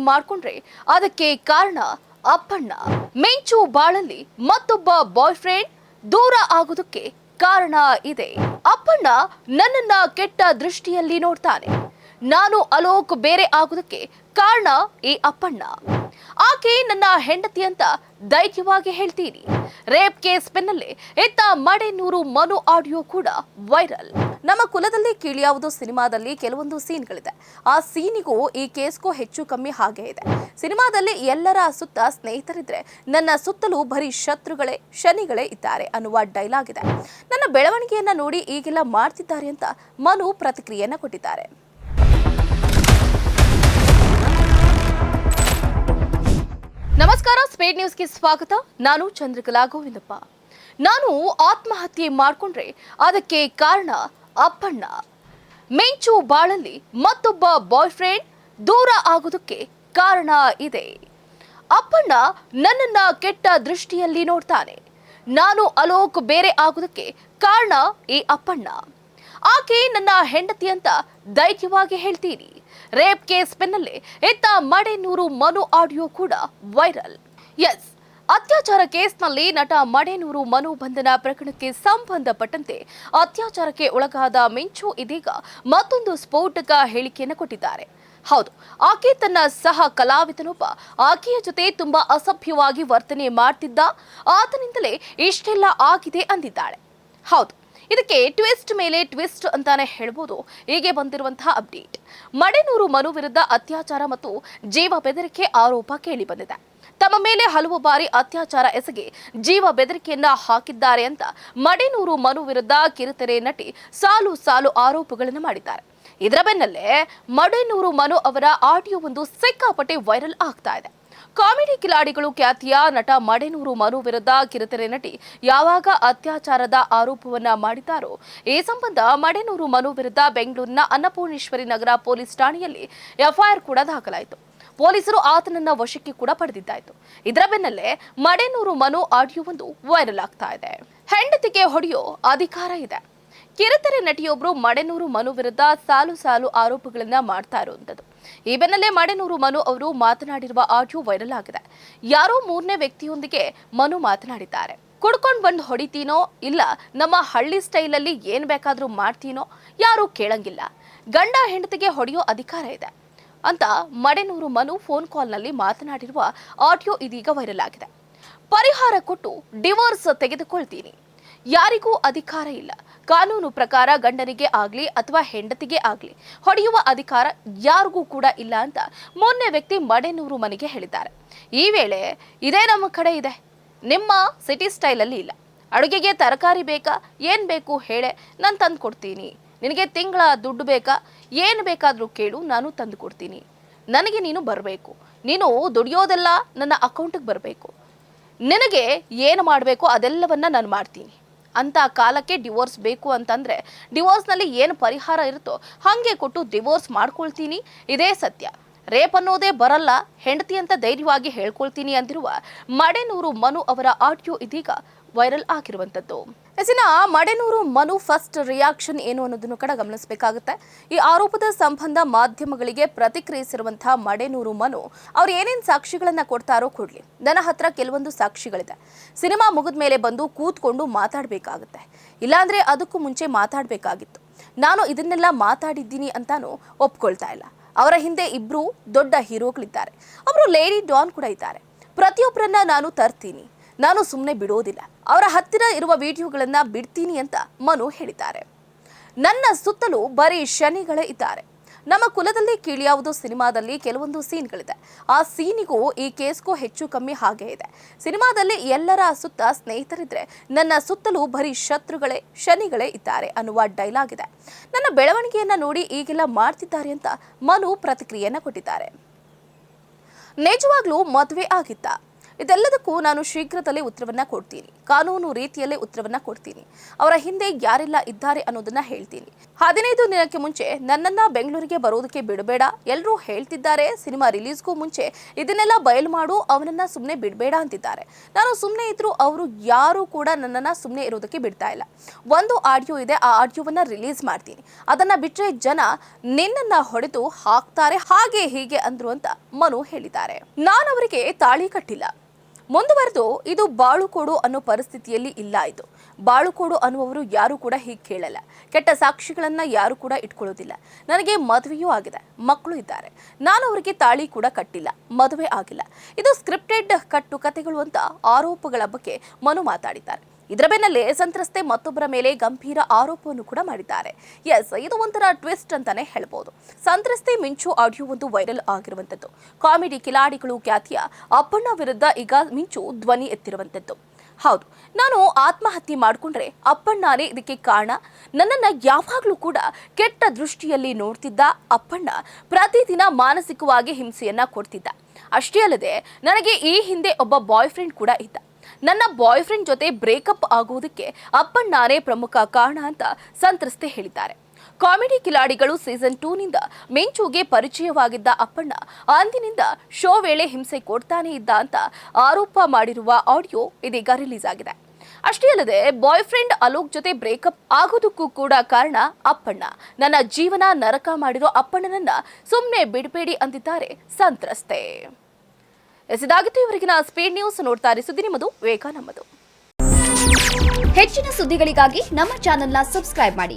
ಮಾಡ್ಕೊಂಡ್ರೆ ಅದಕ್ಕೆ ಕಾರಣ ಅಪ್ಪಣ್ಣ. ಮಿಂಚು ಬಾಳಲ್ಲಿ ಮತ್ತೊಬ್ಬ ಬಾಯ್ ಫ್ರೆಂಡ್ ದೂರ ಆಗೋದಕ್ಕೆ ಕಾರಣ ಇದೆ. ಅಪ್ಪಣ್ಣ ನನ್ನನ್ನ ಕೆಟ್ಟ ದೃಷ್ಟಿಯಲ್ಲಿ ನೋಡ್ತಾನೆ. ನಾನು ಅಲೋಕ್ ಬೇರೆ ಆಗೋದಕ್ಕೆ ಕಾರಣ ಈ ಅಪ್ಪಣ್ಣ. ಆಕೆ ನನ್ನ ಹೆಂಡತಿ ಅಂತ ಧೈರ್ಯವಾಗಿ ಹೇಳ್ತೀನಿ. ರೇಪ್ ಕೇಸ್ ಬೆನ್ನಲ್ಲೇ ಇತ್ತ ಮಡೆನೂರು ಮನು ಆಡಿಯೋ ಕೂಡ ವೈರಲ್. ನಮ್ಮ ಕುಲದಲ್ಲಿ ಕೀಳ್ಯಾವುದು ಸಿನಿಮಾದಲ್ಲಿ ಕೆಲವೊಂದು ಸೀನ್ಗಳಿದೆ. ಆ ಸೀನಿಗೂ ಈ ಕೇಸ್ಗೂ ಹೆಚ್ಚು ಕಮ್ಮಿ ಹಾಗೆ ಇದೆ. ಸಿನಿಮಾದಲ್ಲಿ ಎಲ್ಲರ ಸುತ್ತ ಸ್ನೇಹಿತರಿದ್ರೆ, ನನ್ನ ಸುತ್ತಲೂ ಬರೀ ಶತ್ರುಗಳೇ ಶನಿಗಳೇ ಇದ್ದಾರೆ ಅನ್ನುವ ಡೈಲಾಗ್ ಇದೆ. ನನ್ನ ಬೆಳವಣಿಗೆಯನ್ನ ನೋಡಿ ಈಗೆಲ್ಲ ಮಾಡ್ತಿದ್ದಾರೆ ಅಂತ ಮನು ಪ್ರತಿಕ್ರಿಯೆಯನ್ನ ಕೊಟ್ಟಿದ್ದಾರೆ. ನಮಸ್ಕಾರ, ಸ್ಪೀಡ್ ನ್ಯೂಸ್ಗೆ ಸ್ವಾಗತ. ನಾನು ಚಂದ್ರಕಲಾ ಗೋವಿಂದಪ್ಪ. ನಾನು ಆತ್ಮಹತ್ಯೆ ಮಾಡ್ಕೊಂಡ್ರೆ ಅದಕ್ಕೆ ಕಾರಣ ಅಪ್ಪಣ್ಣ. ಮಿಂಚು ಬಾಳಲ್ಲಿ ಮತ್ತೊಬ್ಬ ಬಾಯ್ ಫ್ರೆಂಡ್ ದೂರ ಆಗೋದಕ್ಕೆ ಕಾರಣ ಇದೆ. ಅಪ್ಪಣ್ಣ ನನ್ನನ್ನ ಕೆಟ್ಟ ದೃಷ್ಟಿಯಲ್ಲಿ ನೋಡ್ತಾನೆ. ನಾನು ಅಲೋಕ್ ಬೇರೆ ಆಗೋದಕ್ಕೆ ಕಾರಣ ಈ ಅಪ್ಪಣ್ಣ. ಆಕೆ ನನ್ನ ಹೆಂಡತಿ ಅಂತ ಧೈರ್ಯವಾಗಿ ಹೇಳ್ತೀನಿ. ರೇಪ್ ಕೇಸ್ ಬೆನ್ನಲ್ಲೇ ಇತ್ತ ಮಡೆನೂರು ಮನು ಆಡಿಯೋ ಕೂಡ ವೈರಲ್. ಎಸ್, ಅತ್ಯಾಚಾರ ಕೇಸ್ನಲ್ಲಿ ನಟ ಮಡೆನೂರು ಮನು ಬಂಧನ ಪ್ರಕರಣಕ್ಕೆ ಸಂಬಂಧಪಟ್ಟಂತೆ ಅತ್ಯಾಚಾರಕ್ಕೆ ಒಳಗಾದ ಮಿಂಚು ಇದೀಗ ಮತ್ತೊಂದು ಸ್ಫೋಟಕ ಹೇಳಿಕೆಯನ್ನು ಕೊಟ್ಟಿದ್ದಾರೆ. ಹೌದು, ಆಕೆ ತನ್ನ ಸಹ ಕಲಾವಿದನೊಬ್ಬ ಆಕೆಯ ಜೊತೆ ತುಂಬಾ ಅಸಭ್ಯವಾಗಿ ವರ್ತನೆ ಮಾಡ್ತಿದ್ದ, ಆತನಿಂದಲೇ ಇಷ್ಟೆಲ್ಲ ಆಗಿದೆ ಅಂದಿದ್ದಾಳೆ. ಹೌದು, ಇದಕ್ಕೆ ಟ್ವಿಸ್ಟ್ ಮೇಲೆ ಟ್ವಿಸ್ಟ್ ಅಂತಾನೆ ಹೇಳ್ಬೋದು. ಹೀಗೆ ಬಂದಿರುವಂತಹ ಅಪ್ಡೇಟ್. ಮಡೆನೂರು ಮನು ವಿರುದ್ಧ ಅತ್ಯಾಚಾರ ಮತ್ತು ಜೀವ ಬೆದರಿಕೆ ಆರೋಪ ಕೇಳಿ ಬಂದಿದೆ. ತಮ್ಮ ಮೇಲೆ ಹಲವು ಬಾರಿ ಅತ್ಯಾಚಾರ ಎಸಗಿ ಜೀವ ಬೆದರಿಕೆಯನ್ನ ಹಾಕಿದ್ದಾರೆ ಅಂತ ಮಡೆನೂರು ಮನು ವಿರುದ್ಧ ಕಿರುತೆರೆ ನಟಿ ಸಾಲು ಸಾಲು ಆರೋಪಗಳನ್ನು ಮಾಡಿದ್ದಾರೆ. ಇದರ ಬೆನ್ನಲ್ಲೇ ಮಡೆನೂರು ಮನು ಅವರ ಆಡಿಯೋ ಒಂದು ಸಿಕ್ಕಾಪಟ್ಟೆ ವೈರಲ್ ಆಗ್ತಾ ಇದೆ. ಕಾಮಿಡಿ ಕಿಲಾಡಿಗಳು ಖ್ಯಾತಿಯ ನಟ ಮಡೆನೂರು ಮನು ವಿರುದ್ಧ ಕಿರುತೆರೆ ನಟಿ ಯಾವಾಗ ಅತ್ಯಾಚಾರದ ಆರೋಪವನ್ನ ಮಾಡಿದ್ದಾರೋ, ಈ ಸಂಬಂಧ ಮಡೆನೂರು ಮನು ವಿರುದ್ಧ ಬೆಂಗಳೂರಿನ ಅನ್ನಪೂರ್ಣೇಶ್ವರಿ ನಗರ ಪೊಲೀಸ್ ಠಾಣೆಯಲ್ಲಿ ಎಫ್ಐಆರ್ ಕೂಡ ದಾಖಲಾಯಿತು. ಪೊಲೀಸರು ಆತನನ್ನ ವಶಕ್ಕೆ ಕೂಡ ಪಡೆದಿದ್ದಾಯಿತು. ಇದರ ಬೆನ್ನಲ್ಲೇ ಮಡೆನೂರು ಮನು ಆಡಿಯೋ ಒಂದು ವೈರಲ್ ಆಗ್ತಾ ಇದೆ. ಹೆಂಡತಿಗೆ ಹೊಡೆಯೋ ಅಧಿಕಾರ ಇದೆ. ಕಿರುತೆರೆ ನಟಿಯೊಬ್ಬರು ಮಡೆನೂರು ಮನು ವಿರುದ್ಧ ಸಾಲು ಸಾಲು ಆರೋಪಗಳನ್ನ ಮಾಡ್ತಾ ಇರುವಂತದ್ದು. ಈ ಬೆನ್ನಲ್ಲೇ ಮಡೆನೂರು ಮನು ಅವರು ಮಾತನಾಡಿರುವ ಆಡಿಯೋ ವೈರಲ್ ಆಗಿದೆ. ಯಾರೋ ಮೂರನೇ ವ್ಯಕ್ತಿಯೊಂದಿಗೆ ಮನು ಮಾತನಾಡಿದ್ದಾರೆ. ಕುಡ್ಕೊಂಡ್ ಬಂದು ಹೊಡಿತೀನೋ, ಇಲ್ಲ ನಮ್ಮ ಹಳ್ಳಿ ಸ್ಟೈಲಲ್ಲಿ ಏನ್ ಬೇಕಾದ್ರೂ ಮಾಡ್ತೀನೋ, ಯಾರು ಕೇಳಂಗಿಲ್ಲ. ಗಂಡ ಹೆಂಡತಿಗೆ ಹೊಡೆಯೋ ಅಧಿಕಾರ ಇದೆ ಅಂತ ಮಡೆನೂರು ಮನು ಫೋನ್ ಕಾಲ್ನಲ್ಲಿ ಮಾತನಾಡಿರುವ ಆಡಿಯೋ ಇದೀಗ ವೈರಲ್ ಆಗಿದೆ. ಪರಿಹಾರ ಕೊಟ್ಟು ಡಿವೋರ್ಸ್ ತೆಗೆದುಕೊಳ್ತೀನಿ. ಯಾರಿಗೂ ಅಧಿಕಾರ ಇಲ್ಲ. ಕಾನೂನು ಪ್ರಕಾರ ಗಂಡನಿಗೆ ಆಗ್ಲಿ ಅಥವಾ ಹೆಂಡತಿಗೆ ಆಗ್ಲಿ ಹೊಡೆಯುವ ಅಧಿಕಾರ ಯಾರಿಗೂ ಕೂಡ ಇಲ್ಲ ಅಂತ ಮೊನ್ನೆ ವ್ಯಕ್ತಿ ಮಡೆನೂರು ಮನೆಗೆ ಹೇಳಿದ್ದಾರೆ. ಈ ವೇಳೆ ಇದೇ ನಮ್ಮ ಕಡೆ ಇದೆ, ನಿಮ್ಮ ಸಿಟಿ ಸ್ಟೈಲಲ್ಲಿ ಇಲ್ಲ. ಅಡುಗೆಗೆ ತರಕಾರಿ ಬೇಕಾ, ಏನ್ ಬೇಕು ಹೇಳೆ, ನಾನು ತಂದು ಕೊಡ್ತೀನಿ. ನಿನಗೆ ತಿಂಗಳ ದುಡ್ಡು ಬೇಕಾ, ಏನು ಬೇಕಾದರೂ ಕೇಳು, ನಾನು ತಂದು ಕೊಡ್ತೀನಿ. ನನಗೆ ನೀನು ಬರಬೇಕು. ನೀನು ದುಡಿಯೋದೆಲ್ಲ ನನ್ನ ಅಕೌಂಟಿಗೆ ಬರಬೇಕು. ನಿನಗೆ ಏನು ಮಾಡಬೇಕು ಅದೆಲ್ಲವನ್ನ ನಾನು ಮಾಡ್ತೀನಿ ಅಂತ ಕಾಲಕ್ಕೆ ಡಿವೋರ್ಸ್ ಬೇಕು ಅಂತಂದ್ರೆ ಡಿವೋರ್ಸ್ನಲ್ಲಿ ಏನು ಪರಿಹಾರ ಇರುತ್ತೋ ಹಾಗೆ ಕೊಟ್ಟು ಡಿವೋರ್ಸ್ ಮಾಡ್ಕೊಳ್ತೀನಿ. ಇದೇ ಸತ್ಯ. ರೇಪ್ ಅನ್ನೋದೇ ಬರಲ್ಲ, ಹೆಂಡತಿ ಅಂತ ಧೈರ್ಯವಾಗಿ ಹೇಳ್ಕೊಳ್ತೀನಿ ಅಂದಿರುವ ಮಡೆನೂರು ಮನು ಅವರ ಆಡಿಯೋ ಇದೀಗ ವೈರಲ್ ಆಗಿರುವಂತದ್ದು. ಎಸಿನ ಮಡೆನೂರು ಮನು ಫಸ್ಟ್ ರಿಯಾಕ್ಷನ್ ಏನು ಅನ್ನೋದನ್ನು ಕೂಡ ಗಮನಿಸಬೇಕಾಗುತ್ತೆ. ಈ ಆರೋಪದ ಸಂಬಂಧ ಮಾಧ್ಯಮಗಳಿಗೆ ಪ್ರತಿಕ್ರಿಯಿಸಿರುವಂತಹ ಮಡೆನೂರು ಮನು ಅವ್ರು ಏನೇನು ಸಾಕ್ಷಿಗಳನ್ನ ಕೊಡ್ತಾರೋ ಕೊಡ್ಲಿ, ನನ್ನ ಹತ್ರ ಕೆಲವೊಂದು ಸಾಕ್ಷಿಗಳಿದೆ. ಸಿನಿಮಾ ಮುಗಿದ ಮೇಲೆ ಬಂದು ಕೂತ್ಕೊಂಡು ಮಾತಾಡಬೇಕಾಗುತ್ತೆ, ಇಲ್ಲಾಂದ್ರೆ ಅದಕ್ಕೂ ಮುಂಚೆ ಮಾತಾಡಬೇಕಾಗಿತ್ತು. ನಾನು ಇದನ್ನೆಲ್ಲ ಮಾತಾಡಿದ್ದೀನಿ ಅಂತಾನು ಒಪ್ಕೊಳ್ತಾ ಇಲ್ಲ. ಅವರ ಹಿಂದೆ ಇಬ್ರು ದೊಡ್ಡ ಹೀರೋಗಳಿದ್ದಾರೆ, ಒಬ್ರು ಲೇಡಿ ಡಾನ್ ಕೂಡ ಇದ್ದಾರೆ. ಪ್ರತಿಯೊಬ್ಬರನ್ನ ನಾನು ತರ್ತೀನಿ, ನಾನು ಸುಮ್ಮನೆ ಬಿಡೋದಿಲ್ಲ. ಅವರ ಹತ್ತಿರ ಇರುವ ವಿಡಿಯೋಗಳನ್ನ ಬಿಡ್ತೀನಿ ಅಂತ ಮನು ಹೇಳಿದ್ದಾರೆ. ನನ್ನ ಸುತ್ತಲೂ ಬರೀ ಶನಿಗಳೇ ಇದ್ದಾರೆ. ನಮ್ಮ ಕುಲದಲ್ಲಿ ಕೀಳ್ಯಾವುದು ಸಿನಿಮಾದಲ್ಲಿ ಕೆಲವೊಂದು ಸೀನ್ಗಳಿದೆ. ಆ ಸೀನಿಗೂ ಈ ಕೇಸ್ಗೂ ಹೆಚ್ಚು ಕಮ್ಮಿ ಹಾಗೆ ಇದೆ. ಸಿನಿಮಾದಲ್ಲಿ ಎಲ್ಲರ ಸುತ್ತ ಸ್ನೇಹಿತರಿದ್ರೆ, ನನ್ನ ಸುತ್ತಲೂ ಬರೀ ಶತ್ರುಗಳೇ ಶನಿಗಳೇ ಇದ್ದಾರೆ ಅನ್ನುವ ಡೈಲಾಗ್ ಇದೆ. ನನ್ನ ಬೆಳವಣಿಗೆಯನ್ನ ನೋಡಿ ಈಗೆಲ್ಲ ಮಾಡ್ತಿದ್ದಾರೆ ಅಂತ ಮನು ಪ್ರತಿಕ್ರಿಯೆಯನ್ನ ಕೊಟ್ಟಿದ್ದಾರೆ. ನಿಜವಾಗ್ಲೂ ಮದುವೆ ಆಗಿತ್ತ? ಇದೆಲ್ಲದಕ್ಕೂ ನಾನು ಶೀಘ್ರದಲ್ಲೇ ಉತ್ತರವನ್ನ ಕೊಡ್ತೀನಿ, ಕಾನೂನು ರೀತಿಯಲ್ಲೇ ಉತ್ತರವನ್ನ ಕೊಡ್ತೀನಿ. ಅವರ ಹಿಂದೆ ಯಾರೆಲ್ಲ ಇದ್ದಾರೆ ಅನ್ನೋದನ್ನ ಹೇಳ್ತೀನಿ. 15 ದಿನಕ್ಕೆ ಮುಂಚೆ ನನ್ನನ್ನ ಬೆಂಗಳೂರಿಗೆ ಬರೋದಕ್ಕೆ ಬಿಡಬೇಡ, ಎಲ್ಲರೂ ಹೇಳ್ತಿದ್ದಾರೆ ಸಿನಿಮಾ ರಿಲೀಸ್ಗೂ ಮುಂಚೆ ಇದನ್ನೆಲ್ಲ ಬಯಲು ಮಾಡು, ಅವನನ್ನ ಸುಮ್ಮನೆ ಬಿಡಬೇಡ ಅಂತಿದ್ದಾರೆ. ನಾನು ಸುಮ್ಮನೆ ಇದ್ರು ಅವರು ಯಾರು ಕೂಡ ನನ್ನನ್ನ ಸುಮ್ಮನೆ ಇರೋದಕ್ಕೆ ಬಿಡ್ತಾ ಇಲ್ಲ. ಒಂದು ಆಡಿಯೋ ಇದೆ, ಆ ಆಡಿಯೋವನ್ನ ರಿಲೀಸ್ ಮಾಡ್ತೀನಿ, ಅದನ್ನ ಬಿಟ್ರೆ ಜನ ನಿನ್ನನ್ನ ಹೊಡೆದು ಹಾಕ್ತಾರೆ, ಹಾಗೆ ಹೀಗೆ ಅಂದ್ರು ಅಂತ ಮನು ಹೇಳಿದ್ದಾರೆ. ನಾನು ಅವರಿಗೆ ತಾಳಿ ಕಟ್ಟಿಲ್ಲ. ಮುಂದುವರೆದು ಇದು ಬಾಳುಕೋಡು ಅನ್ನೋ ಪರಿಸ್ಥಿತಿಯಲ್ಲಿ ಇಲ್ಲ. ಇದು ಬಾಳುಕೋಡು ಅನ್ನುವರು ಯಾರು ಕೂಡ ಹೀಗೆ ಕೇಳಲ್ಲ. ಕೆಟ್ಟ ಸಾಕ್ಷಿಗಳನ್ನ ಯಾರು ಕೂಡ ಇಟ್ಕೊಳ್ಳೋದಿಲ್ಲ. ನನಗೆ ಮದುವೆಯೂ ಆಗಿದೆ, ಮಕ್ಕಳು ಇದ್ದಾರೆ. ನಾನು ಅವರಿಗೆ ತಾಳಿ ಕೂಡ ಕಟ್ಟಿಲ್ಲ, ಮದುವೆ ಆಗಿಲ್ಲ. ಇದು ಸ್ಕ್ರಿಪ್ಟೆಡ್ ಕಟ್ಟು ಕತೆಗಳು ಅಂತ ಆರೋಪಗಳ ಬಗ್ಗೆ ಮನು ಮಾತಾಡಿದ್ದಾರೆ. ಇದರ ಬೆನ್ನಲ್ಲೇ ಸಂತ್ರಸ್ತೆ ಮತ್ತೊಬ್ಬರ ಮೇಲೆ ಗಂಭೀರ ಆರೋಪವನ್ನು ಕೂಡ ಮಾಡಿದ್ದಾರೆ. ಎಸ್, ಇದು ಒಂಥರ ಟ್ವಿಸ್ಟ್ ಅಂತಾನೆ ಹೇಳ್ಬೋದು. ಸಂತ್ರಸ್ತೆ ಮಿಂಚು ಆಡಿಯೋ ಒಂದು ವೈರಲ್ ಆಗಿರುವಂತದ್ದು. ಕಾಮಿಡಿ ಕಿಲಾಡಿಗಳು ಖ್ಯಾತಿಯ ಅಪ್ಪಣ್ಣ ವಿರುದ್ಧ ಈಗ ಮಿಂಚು ಧ್ವನಿ ಎತ್ತಿರುವಂತದ್ದು. ಹೌದು, ನಾನು ಆತ್ಮಹತ್ಯೆ ಮಾಡಿಕೊಂಡ್ರೆ ಅಪ್ಪಣ್ಣನೇ ಇದಕ್ಕೆ ಕಾರಣ. ನನ್ನನ್ನು ಯಾವಾಗಲೂ ಕೂಡ ಕೆಟ್ಟ ದೃಷ್ಟಿಯಲ್ಲಿ ನೋಡ್ತಿದ್ದ ಅಪ್ಪಣ್ಣ ಪ್ರತಿದಿನ ಮಾನಸಿಕವಾಗಿ ಹಿಂಸೆಯನ್ನ ಕೊಡ್ತಿದ್ದ. ಅಷ್ಟೇ ಅಲ್ಲದೆ ನನಗೆ ಈ ಹಿಂದೆ ಒಬ್ಬ ಬಾಯ್ ಫ್ರೆಂಡ್ ಕೂಡ ಇದ್ದ. ನನ್ನ ಬಾಯ್ ಫ್ರೆಂಡ್ ಜೊತೆ ಬ್ರೇಕಪ್ ಆಗುವುದಕ್ಕೆ ಅಪ್ಪಣ್ಣನೇ ಪ್ರಮುಖ ಕಾರಣ ಅಂತ ಸಂತ್ರಸ್ತೆ ಹೇಳಿದ್ದಾರೆ. ಕಾಮಿಡಿ ಕಿಲಾಡಿಗಳು ಸೀಸನ್ 2 ನಿಂದ ಮಿಂಚುಗೆ ಪರಿಚಯವಾಗಿದ್ದ ಅಪ್ಪಣ್ಣ ಅಂದಿನಿಂದ ಶೋ ವೇಳೆ ಹಿಂಸೆ ಕೊಡ್ತಾನೆ ಇದ್ದ ಅಂತ ಆರೋಪ ಮಾಡಿರುವ ಆಡಿಯೋ ಇದೀಗ ರಿಲೀಸ್ ಆಗಿದೆ. ಅಷ್ಟೇ ಅಲ್ಲದೆ ಬಾಯ್ ಫ್ರೆಂಡ್ ಅಲೋಕ್ ಜೊತೆ ಬ್ರೇಕಪ್ ಆಗೋದಕ್ಕೂ ಕೂಡ ಕಾರಣ ಅಪ್ಪಣ್ಣ. ನನ್ನ ಜೀವನ ನರಕ ಮಾಡಿರೋ ಅಪ್ಪಣ್ಣನನ್ನ ಸುಮ್ಮನೆ ಬಿಡಬೇಡಿ ಅಂದಿದ್ದಾರೆ ಸಂತ್ರಸ್ತೆ. ಇದಾಗಿತ್ತು ಇವರಿಗಿನ ಸ್ಪೀಡ್ ನ್ಯೂಸ್. ನೋಡ್ತಾ ಇರಿ ಸುದ್ದಿ ನಿಮ್ಮದು, ವೇಗ ನಮ್ಮದು. ಹೆಚ್ಚಿನ ಸುದ್ದಿಗಳಿಗಾಗಿ ನಮ್ಮ ಚಾನೆಲ್ನ ಸಬ್ಸ್ಕ್ರೈಬ್ ಮಾಡಿ,